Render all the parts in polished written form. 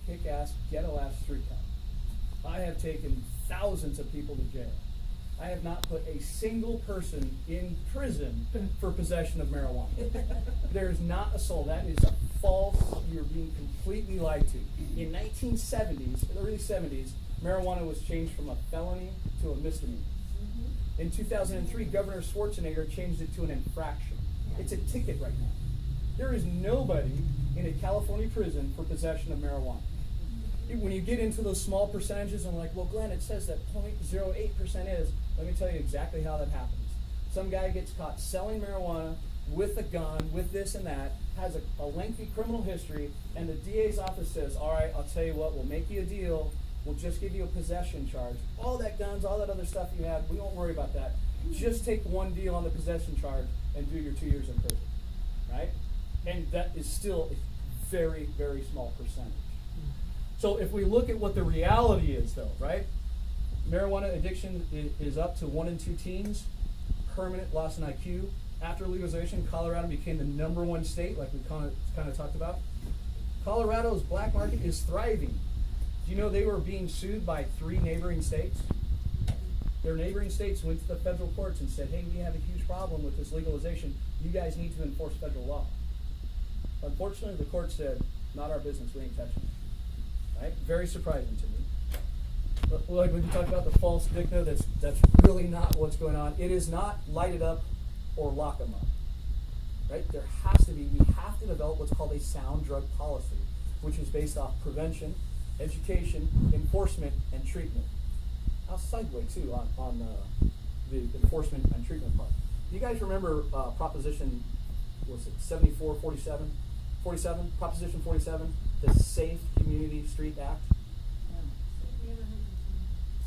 kick-ass, ghetto-ass street cop. I have taken thousands of people to jail. I have not put a single person in prison for possession of marijuana. There is not a soul. That is a false. You're being completely lied to. In 1970s, early 70s, marijuana was changed from a felony to a misdemeanor. In 2003, Governor Schwarzenegger changed it to an infraction. It's a ticket right now. There is nobody in a California prison for possession of marijuana. When you get into those small percentages, I'm like, well, Glenn, it says that 0.08% is. Let me tell you exactly how that happens. Some guy gets caught selling marijuana with a gun, with this and that, has a lengthy criminal history, and the DA's office says, all right, I'll tell you what, we'll make you a deal. We'll just give you a possession charge. All that guns, all that other stuff you have, we won't worry about that. Just take one deal on the possession charge and do your 2 years in prison, right? And that is still a very, very small percentage. So if we look at what the reality is, though, right? Marijuana addiction is up to 1 in 2 teens, permanent loss in IQ. After legalization, Colorado became the #1 state, like we kind of talked about. Colorado's black market is thriving. Do you know they were being sued by 3 neighboring states? Their neighboring states went to the federal courts and said, hey, we have a huge problem with this legalization. You guys need to enforce federal law. Unfortunately, the court said, not our business, we ain't touching it. Right? Very surprising to me. But like when you talk about the false dicta, that's really not what's going on. It is not light it up or lock them up. Right? There has to be, we have to develop what's called a sound drug policy, which is based off prevention, education, enforcement, and treatment. I'll segue too on the enforcement and treatment part. Do you guys remember Proposition, was it 7447? 47? Proposition 47, the Safe Community Street Act?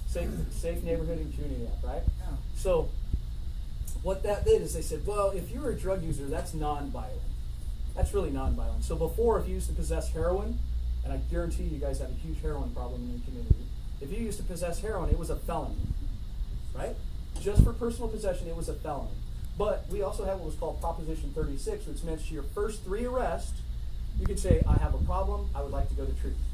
Safe Neighborhood and Community Act, right? Yeah. So what that did is they said, well, if you're a drug user, that's non-violent. That's really non-violent. So before, if you used to possess heroin, and I guarantee you guys have a huge heroin problem in your community, if you used to possess heroin, it was a felony, right? Just for personal possession, it was a felony. But we also have what was called Proposition 36, which meant your first 3 arrests, you could say, I have a problem, I would like to go to treatment.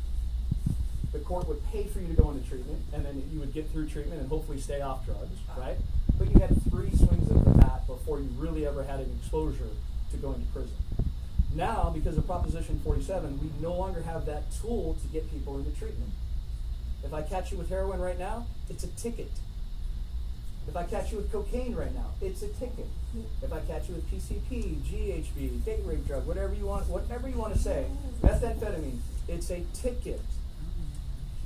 The court would pay for you to go into treatment, and then you would get through treatment and hopefully stay off drugs, right? But you had 3 swings of the bat before you really ever had an exposure to going to prison. Now, because of Proposition 47, we no longer have that tool to get people into treatment. If I catch you with heroin right now, it's a ticket. If I catch you with cocaine right now, it's a ticket. If I catch you with PCP, GHB, date rape drug, whatever you want to say, methamphetamine, it's a ticket.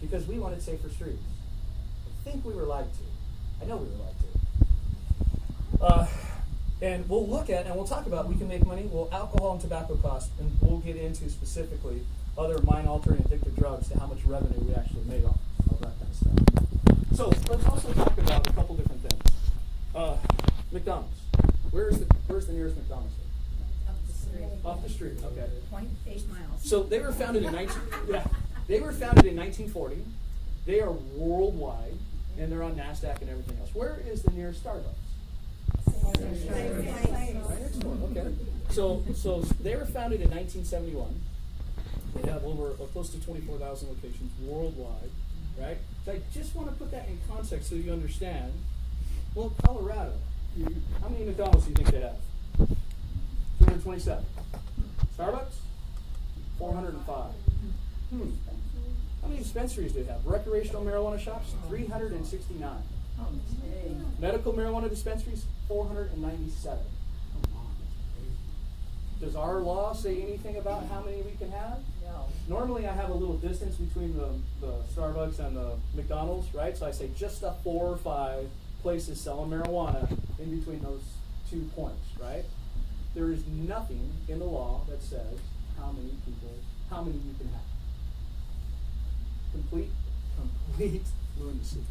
Because we wanted safer streets. I think we were lied to. I know we were lied to. And we'll look at, and we'll talk about, we can make money, well, alcohol and tobacco costs, and we'll get into specifically other mind-altering addictive drugs to how much revenue we actually made off of that kind of stuff. So let's also talk about a couple different things. McDonald's. Where's the nearest McDonald's? Up the street. Off the street. Okay. 0.8 miles. So they were founded in 1940. They are worldwide, and they're on NASDAQ and everything else. Where is the nearest Starbucks? Right next door. Okay. So they were founded in 1971. They have over close to 24,000 locations worldwide, right? So I just want to put that in context so you understand. Well, Colorado, how many McDonald's do you think they have? 227. Starbucks? 405. How many dispensaries do they have? Recreational marijuana shops? 369. Medical marijuana dispensaries? 497. Does our law say anything about how many we can have? No. Normally I have a little distance between the Starbucks and the McDonald's, right? So I say just the 4 or 5 places selling marijuana in between those 2 points, right? There is nothing in the law that says how many you can have. Complete lunacy.